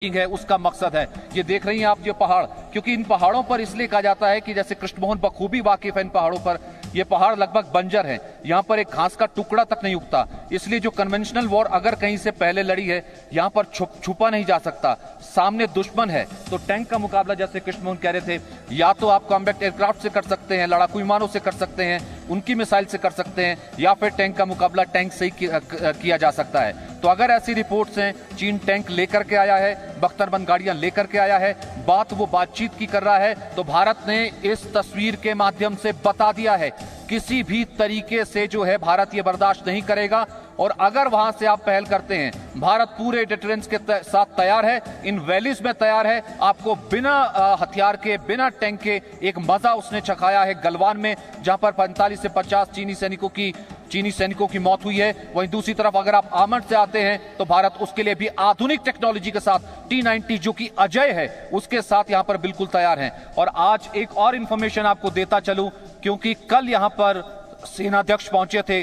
है उसका मकसद है। ये देख रही हैं आप ये पहाड़, क्योंकि इन पहाड़ों पर इसलिए कहा जाता है कि जैसे कृष्णमोहन बखूबी वाकिफ है इन पहाड़ों पर, ये पहाड़ लगभग बंजर हैं, यहाँ पर एक घास का टुकड़ा तक नहीं उगता। इसलिए जो कन्वेंशनल वॉर अगर कहीं से पहले लड़ी है, यहाँ पर छुपा नहीं जा सकता। सामने दुश्मन है तो टैंक का मुकाबला, जैसे कृष्णमोहन कह रहे थे, या तो आप कॉम्बैट एयरक्राफ्ट से कर सकते हैं, लड़ाकू विमानों से कर सकते हैं, उनकी मिसाइल से कर सकते हैं, या फिर टैंक का मुकाबला टैंक से ही किया जा सकता है। तो अगर ऐसी रिपोर्ट्स हैं, चीन टैंक लेकर के आया है, बख्तरबंद गाड़ियां लेकर के आया है, बात वो बातचीत की कर रहा है, तो भारत ने इस तस्वीर के माध्यम से बता दिया है किसी भी तरीके से जो है भारत ये बर्दाश्त नहीं करेगा। और अगर वहां से आप पहल करते हैं, भारत पूरे डिटरेंस के साथ तैयार है, इन वैलीज में तैयार है। आपको बिना हथियार के, बिना टैंक के एक मजा उसने चखाया है गलवान में, जहां पर 45 से 50 चीनी सैनिकों की मौत हुई है। वहीं दूसरी तरफ अगर आप आमद से आते हैं तो भारत उसके लिए भी आधुनिक टेक्नोलॉजी के साथ T-90 जो कि अजय है उसके साथ यहां पर बिल्कुल तैयार हैं। और आज एक और इंफॉर्मेशन आपको देता चलूं, क्योंकि कल यहां पर सेनाध्यक्ष पहुंचे थे,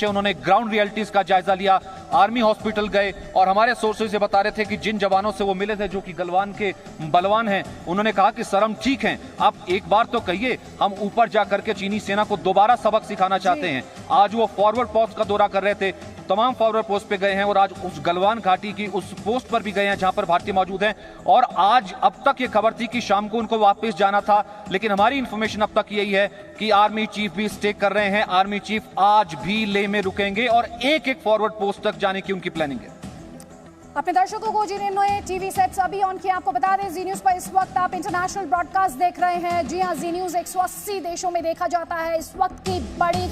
उन्होंने ग्राउंड रियलिटीज का जायजा लिया, आर्मी हॉस्पिटल गए और हमारे सोर्सेज से बता रहे थे कि जिन जवानों से वो मिले थे जो कि गलवान के बलवान हैं, उन्होंने कहा कि सर हम ठीक हैं, आप एक बार तो कहिए, हम ऊपर जाकर के चीनी सेना को दोबारा सबक सिखाना चाहते हैं। आज वो फॉरवर्ड पोस्ट का दौरा कर रहे थे, तमाम फॉरवर्ड पोस्ट पे गए हैं और आज उस गलवान घाटी की उस पोस्ट पर भी गए हैं जहां पर भारतीय मौजूद हैं। और आज अब तक ये खबर थी कि शाम को उनको वापस जाना था, लेकिन हमारी इंफॉर्मेशन अब तक यही है कि आर्मी चीफ भी स्टे कर रहे हैं, आर्मी चीफ आज भी लेह में रुकेंगे और एक फॉरवर्ड पोस्ट तक जाने की उनकी प्लानिंग है। अपने दर्शकों को जिन्होंने टीवी सेट्स अभी ऑन किया, आपको बता दें जी न्यूज पर इस वक्त आप इंटरनेशनल ब्रॉडकास्ट देख रहे हैं। जी हां, जी न्यूज 180 देशों में देखा जाता है। इस वक्त की बड़ी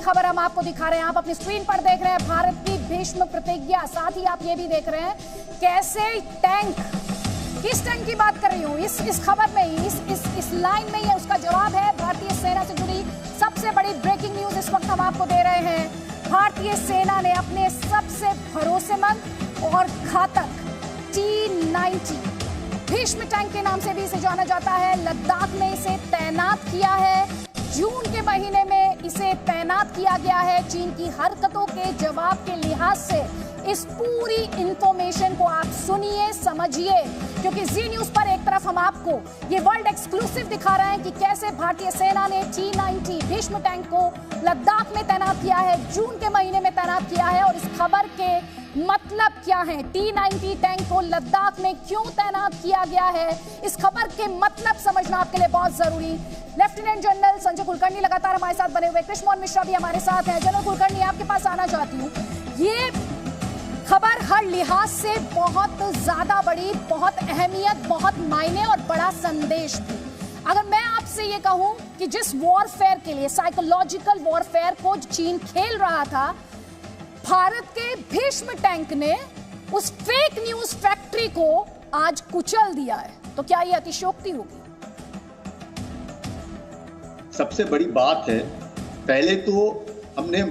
खबर हम आपको दिखा रहे हैं, आप अपनी स्क्रीन पर देख रहे हैं भारत की भीष्म प्रतिज्ञा। साथ ही आप ये भी देख रहे हैं कैसे टैंक, किस टैंक की बात कर रही हूँ इस खबर में ही, इस लाइन में ही उसका जवाब है। भारतीय सेना से जुड़ी सबसे बड़ी ब्रेकिंग न्यूज इस वक्त हम आपको दे रहे हैं। भारतीय सेना ने अपने सबसे भरोसेमंद और घातक T-90 भीष्म टैंक के नाम से भी इसे जाना जाता है, लद्दाख में इसे तैनात किया है। जून के महीने में इसे तैनात किया गया है। चीन की हरकतों के जवाब के लिहाज से इस पूरी इंफॉर्मेशन को आप सुनिए, समझिए, क्योंकि जी न्यूज पर एक तरफ हम आपको ये वर्ल्ड एक्सक्लूसिव दिखा रहे हैं कि कैसे भारतीय सेना ने T-90 भीष्म टैंक को लद्दाख में तैनात किया है, जून के महीने में तैनात किया है। और इस खबर के मतलब क्या है, T-90 टैंक को लद्दाख में क्यों तैनात किया गया है, इस खबर के मतलब समझना आपके लिए बहुत जरूरी। लेफ्टिनेंट जनरल संजय कुलकर्णी लगातार हमारे साथ बने हुए, कृष्णमोहन मिश्रा भी हमारे साथ हैं। जनरल कुलकर्णी, आपके पास आना चाहती हूँ। ये खबर हर लिहाज से बहुत ज्यादा बड़ी, बहुत अहमियत, बहुत मायने और बड़ा संदेश भी। अगर मैं आपसे ये कहूं कि जिस वॉरफेयर के लिए, साइकोलॉजिकल वॉरफेयर को चीन खेल रहा था, भारत के भीष्म टैंक ने उस फेक न्यूज फैक्ट्री को आज कुचल दिया है, तो क्या ये अतिशयोक्ति होगी? सबसे बड़ी बात है, पहले तो हमने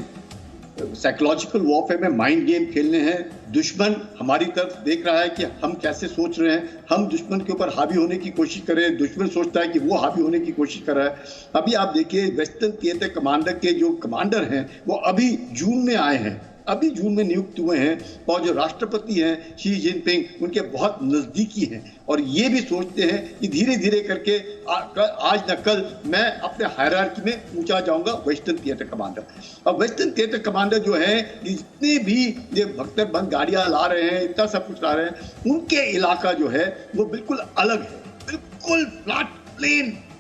साइकोलॉजिकल वॉरफेयर में माइंड गेम खेलने हैं। दुश्मन हमारी तरफ देख रहा है कि हम कैसे सोच रहे हैं, हम दुश्मन के ऊपर हावी होने की कोशिश कर रहे हैं, दुश्मन सोचता है कि वो हावी होने की कोशिश कर रहा है। अभी आप देखिए, वेस्टर्न थिएटर कमांडर के जो कमांडर हैं वो अभी जून में आए हैं, अभी जून में नियुक्त हुए हैं, और जो राष्ट्रपति हैं शी जिनपिंग, उनके बहुत नजदीकी हैं, और ये भी सोचते हैं कि धीरे धीरे करके आज न कल मैं अपने हायरार्की में ऊंचा जाऊंगा, वेस्टर्न थिएटर कमांडर। और वेस्टर्न थिएटर कमांडर जो है, जितने भी ये बख्तरबंद गाड़ियां ला रहे हैं, इतना सब कुछ ला रहे हैं, उनके इलाका जो है वो बिल्कुल अलग है, बिल्कुल फ्लैट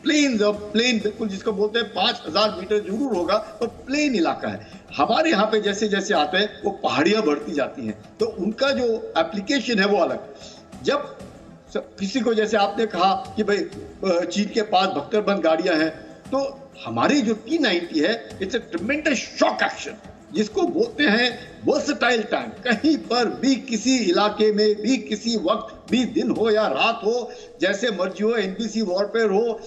प्लेन बिल्कुल, जिसको बोलते हैं 5000 मीटर जरूर होगा, और प्लेन इलाका है। हमारे यहाँ पे जैसे जैसे आते हैं वो पहाड़ियां बढ़ती जाती हैं, तो उनका जो एप्लीकेशन है वो अलग। जब किसी को, जैसे आपने कहा कि भाई चीन के पास बख्तरबंद गाड़ियां हैं, तो हमारी जो T-90 है, इट्स अ ट्रेमेंडस शॉक एक्शन, जिसको बोलते हैं वर्सेटाइल टैंक। कहीं पर भी, किसी इलाके में भी, किसी वक्त भी, दिन हो या रात हो, जैसे मर्जी हो, NBC वॉरफेयर हो,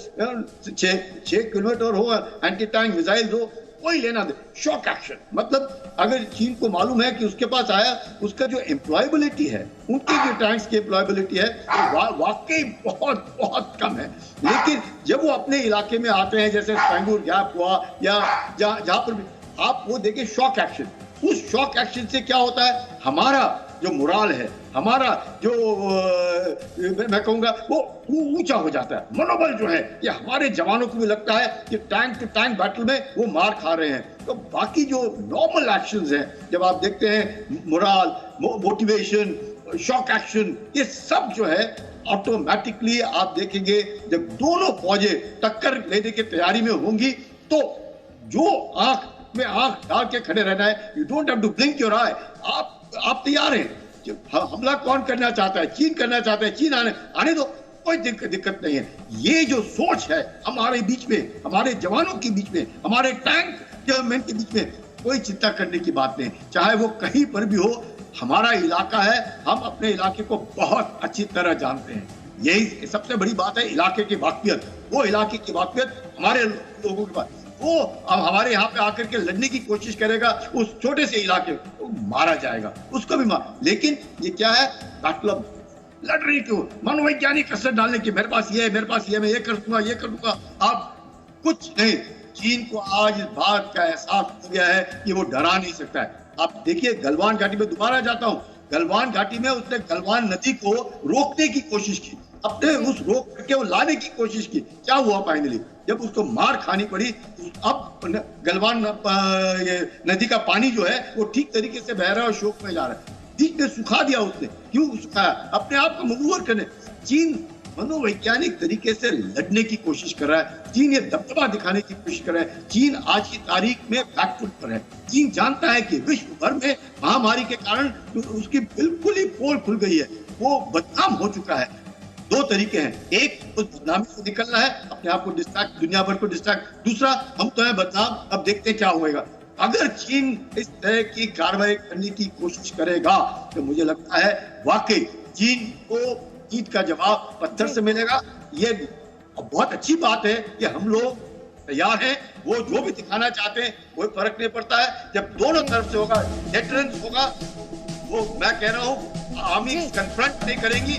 6 किलोमीटर हो, एंटी टैंक मिसाइल हो, कोई लेना दे, शॉक एक्शन। मतलब अगर चीन को मालूम है कि उसके पास आया, उसका जो एम्प्लॉयबिलिटी है, उनके जो टैंक्स की एम्प्लॉयबिलिटी है, वाकई बहुत बहुत कम है। लेकिन जब वो अपने इलाके में आते हैं, जैसे स्पैंगूर गैप हुआ या जहां पर भी, आप वो देखिए शॉक एक्शन। उस शॉक एक्शन से क्या होता है, हमारा जो मोराल है, हमारा जो मैं कहूँगा वो ऊंचा हो जाता है। मनोबल जो है ये हमारे जवानों को भी लगता है कि टैंक टू टैंक बैटल में वो मार खा रहे हैं। तो बाकी जो नॉर्मल एक्शंस हैं, जब आप देखते हैं मोराल, मोटिवेशन, शॉक एक्शन, ये सब जो है ऑटोमेटिकली आप देखेंगे जब दोनों फौजें टक्कर लेने की तैयारी में होंगी तो जो आंख में आंख डाल के खड़े रहना है, you don't have to blink your eye, आप तैयार हैं। हमला कौन करना चाहता है? चीन करना चाहता है, चीन आने दो, कोई दिक्कत नहीं है। ये जो सोच है हमारे बीच में, हमारे जवानों के बीच में, हमारे टैंक गवर्नमेंट के बीच में, कोई चिंता करने की बात नहीं। चाहे वो कहीं पर भी हो, हमारा इलाका है, हम अपने इलाके को बहुत अच्छी तरह जानते हैं। यही सबसे बड़ी बात है, इलाके की वाकफियत। वो इलाके की वाकफियत हमारे लोगों के पास, वो अब हमारे यहाँ पे आकर के लड़ने की कोशिश करेगा, उस छोटे से इलाके को मारा जाएगा, उसको भी मार। लेकिन ये क्या है, मतलब लड़ रही क्यों? मनोवैज्ञानिक कसर डालने की, मेरे पास ये है, मेरे पास ये, मैं ये कर दूंगा, ये कर दूंगा। आप कुछ नहीं। चीन को आज इस बात का एहसास हो गया है कि वो डरा नहीं सकता है। आप देखिए, गलवान घाटी में दोबारा जाता हूँ, गलवान घाटी में उसने गलवान नदी को रोकने की कोशिश की, अपने उस रोक करके वो लाने की कोशिश की। क्या हुआ फाइनली? जब उसको मार खानी पड़ी। अब गलवान ये नदी का पानी जो है वो ठीक तरीके से बह रहा है और शोक में जा रहा है। बीच में सुखा दिया उसने। क्यों सुखाया? अपने आप को मजबूर करने। चीन मनोवैज्ञानिक तरीके से लड़ने की कोशिश कर रहा है। चीन ये दबदबा दिखाने की कोशिश कर रहा है। चीन आज की तारीख में बैकफुट पर है। चीन जानता है कि विश्व भर में महामारी के कारण उसकी बिल्कुल ही पोल खुल गई है, वो बदनाम हो चुका है। दो तरीके हैं, एक उस बदनामी से निकलना है, अपने आप को डिस्ट्रैक्ट, दुनिया भर को डिस्ट्रैक्ट। दूसरा, हम तो है बदनाम, अब देखते हैं क्या होएगा। अगर चीन इस तरह की कार्रवाई करने की कोशिश करेगा तो मुझे लगता है वाकई चीन को जीत का जवाब पत्थर से मिलेगा। ये बहुत अच्छी बात है कि हम लोग तैयार हैं। वो जो भी दिखाना चाहते हैं कोई फर्क नहीं पड़ता है। जब दोनों तरफ से होगा, डेटरेंस होगा, वो मैं कह रहा हूँ आर्मी कन्फ्रंट नहीं करेंगी,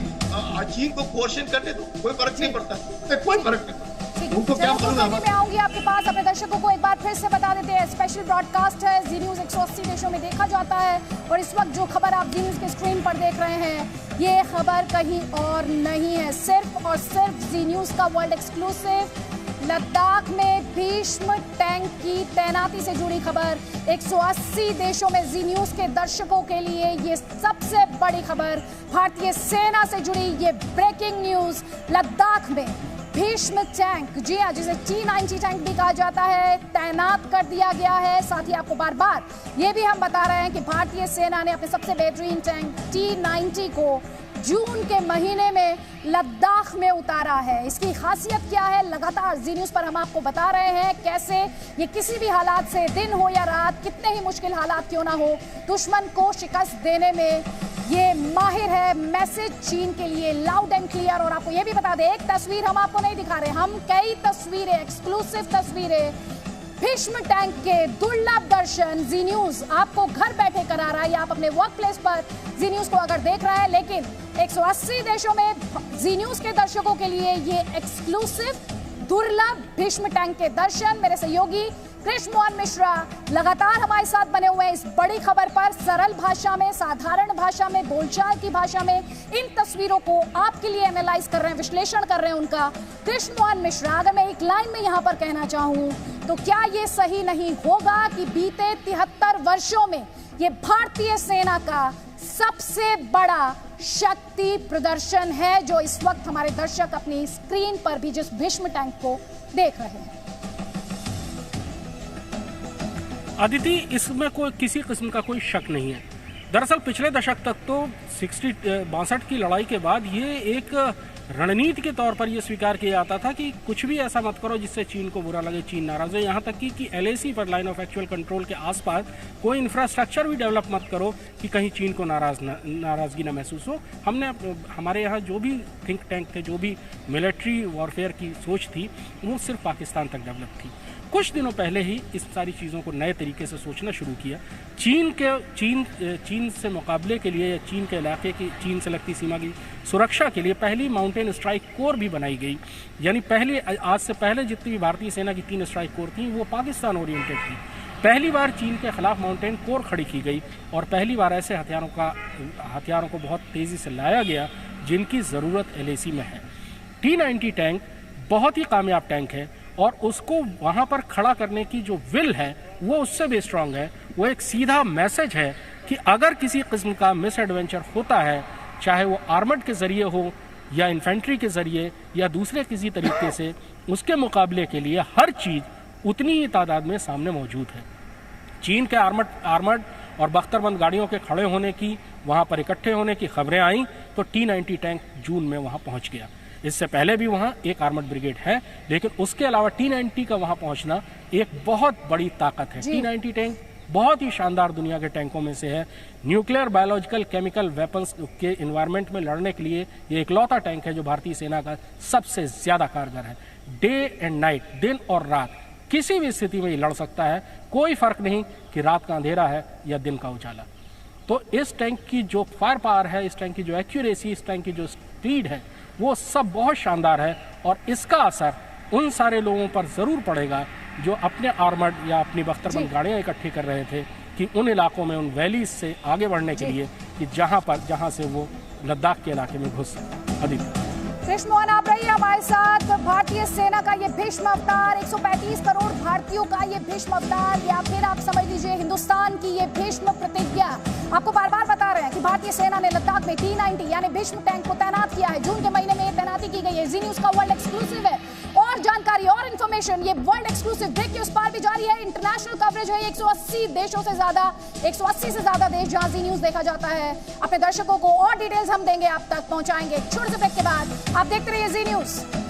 चीन को कोर्शन करने तो कोई फर्क नहीं पड़ता, कोई फर्क नहीं पड़ता। उनको क्या मैं आऊंगी आपके पास। अपने दर्शकों को एक बार फिर से बता देते हैं, स्पेशल ब्रॉडकास्ट है, जी न्यूज 180 देशों में देखा जाता है। और इस वक्त जो खबर आप जी न्यूज के स्क्रीन पर देख रहे हैं, ये खबर कहीं और नहीं है, सिर्फ और सिर्फ जी न्यूज का वर्ल्ड एक्सक्लूसिव लद्दाख में भीष्म टैंक की तैनाती से जुड़ी खबर। 180 देशों में जी न्यूज के दर्शकों के लिए ये सबसे बड़ी खबर, भारतीय सेना से जुड़ी ये ब्रेकिंग न्यूज। लद्दाख में भीष्म टैंक, जी हाँ, जिसे T-90 टैंक भी कहा जाता है, तैनात कर दिया गया है। साथ ही आपको बार बार ये भी हम बता रहे हैं कि भारतीय सेना ने अपने सबसे बेहतरीन टैंक T-90 को जून के महीने में लद्दाख में उतारा है। इसकी खासियत क्या है, लगातार जी न्यूज पर हम आपको बता रहे हैं कैसे ये किसी भी हालात से, दिन हो या रात, कितने ही मुश्किल हालात क्यों ना हो, दुश्मन को शिकस्त देने में ये माहिर है। मैसेज चीन के लिए लाउड एंड क्लियर। और आपको ये भी बता दें, एक तस्वीर हम आपको नहीं दिखा रहे, हम कई तस्वीरें, एक्सक्लूसिव तस्वीरें, भीष्म टैंक के दुर्लभ दर्शन जी न्यूज आपको घर बैठे करा रहा है, या आप अपने वर्क प्लेस पर जी न्यूज को अगर देख रहे हैं। लेकिन 180 देशों में जी न्यूज के दर्शकों के लिए ये एक्सक्लूसिव दुर्लभ भीष्म टैंक के दर्शन। मेरे सहयोगी कृष्ण मोहन मिश्रा लगातार हमारे साथ बने हुए हैं इस बड़ी खबर पर, सरल भाषा में, साधारण भाषा में, बोलचाल की भाषा में इन तस्वीरों को आपके लिए एनालाइज कर रहे हैं, विश्लेषण कर रहे हैं उनका। कृष्ण मोहन मिश्रा, अगर मैं एक लाइन में यहाँ पर कहना चाहूँ तो क्या ये सही नहीं होगा कि बीते 73 वर्षों में ये भारतीय सेना का सबसे बड़ा शक्ति प्रदर्शन है, जो इस वक्त हमारे दर्शक अपनी स्क्रीन पर भी जिस भीष्म टैंक को देख रहे हैं? अदिति, इसमें कोई किसी किस्म का कोई शक नहीं है। दरअसल पिछले दशक तक तो 62 की लड़ाई के बाद ये एक रणनीति के तौर पर यह स्वीकार किया जाता था कि कुछ भी ऐसा मत करो जिससे चीन को बुरा लगे, चीन नाराज हो। यहाँ तक कि LAC पर, लाइन ऑफ एक्चुअल कंट्रोल के आसपास कोई इंफ्रास्ट्रक्चर भी डेवलप मत करो कि कहीं चीन को नाराजगी ना महसूस हो। हमने हमारे यहाँ जो भी थिंक टैंक थे, जो भी मिलिट्री वॉरफेयर की सोच थी, वो सिर्फ पाकिस्तान तक डेवलप थी। कुछ दिनों पहले ही इस सारी चीज़ों को नए तरीके से सोचना शुरू किया। चीन से मुकाबले के लिए, या चीन के इलाके की, चीन से लगती सीमा की सुरक्षा के लिए पहली माउंटेन स्ट्राइक कोर भी बनाई गई। यानी आज से पहले जितनी भी भारतीय सेना की 3 स्ट्राइक कोर थी वो पाकिस्तान ओरिएंटेड थी, पहली बार चीन के खिलाफ माउंटेन कोर खड़ी की गई और पहली बार ऐसे हथियारों को बहुत तेज़ी से लाया गया जिनकी ज़रूरत LAC में है। T-90 टैंक बहुत ही कामयाब टैंक है और उसको वहाँ पर खड़ा करने की जो विल है वो उससे भी स्ट्रांग है। वो एक सीधा मैसेज है कि अगर किसी किस्म का मिस एडवेंचर होता है, चाहे वो आर्मर्ड के ज़रिए हो या इन्फेंट्री के ज़रिए या दूसरे किसी तरीके से, उसके मुकाबले के लिए हर चीज़ उतनी ही तादाद में सामने मौजूद है। चीन के आर्मर्ड और बख्तरबंद गाड़ियों के खड़े होने की, वहाँ पर इकट्ठे होने की खबरें आईं तो T-90 टैंक जून में वहाँ पहुँच गया। इससे पहले भी वहाँ एक आर्मर्ड ब्रिगेड है, लेकिन उसके अलावा T-90 का वहाँ पहुँचना एक बहुत बड़ी ताकत है। T-90 टैंक बहुत ही शानदार दुनिया के टैंकों में से है। न्यूक्लियर, बायोलॉजिकल, केमिकल वेपन्स के इन्वायरमेंट में लड़ने के लिए ये इकलौता टैंक है जो भारतीय सेना का सबसे ज़्यादा कारगर है। डे एंड नाइट, दिन और रात, किसी भी स्थिति में ये लड़ सकता है। कोई फर्क नहीं कि रात का अंधेरा है या दिन का उजाला। तो इस टैंक की जो फायर पावर है, इस टैंक की जो एक्यूरेसी, इस टैंक की जो स्पीड है, वो सब बहुत शानदार है और इसका असर उन सारे लोगों पर ज़रूर पड़ेगा जो अपने आर्मर्ड या अपनी बख्तरबंद गाड़ियाँ इकट्ठी कर रहे थे कि उन इलाकों में, उन वैलीज से आगे बढ़ने के लिए कि जहाँ से वो लद्दाख के इलाके में घुस सकें। अदिति। कृष्ण मोहन, आप रहिए हमारे साथ। भारतीय सेना का ये भीष्म अवतार, 135 करोड़ भारतीयों का ये भीष्म अवतार, या फिर आप समझ लीजिए हिंदुस्तान की ये भीष्म प्रतिज्ञा। आपको बार बार बता रहे हैं कि भारतीय सेना ने लद्दाख में T-90 यानी भीष्म टैंक को तैनात किया है। जून के महीने में ये तैनाती की गई है। जी न्यूज का वर्ल्ड एक्सक्लूसिव है और जानकारी और इन्फॉर्मेशन ये वर्ल्ड एक्सक्लूसिव ब्रेक के उस पार भी जारी है। इंटरनेशनल कवरेज है 180 देशों से ज्यादा, 180 से ज्यादा देश जहां जी न्यूज देखा जाता है। अपने दर्शकों को और डिटेल्स हम देंगे, आप तक पहुंचाएंगे। छोटे से ब्रेक के बाद आप देखते रहिए जी न्यूज।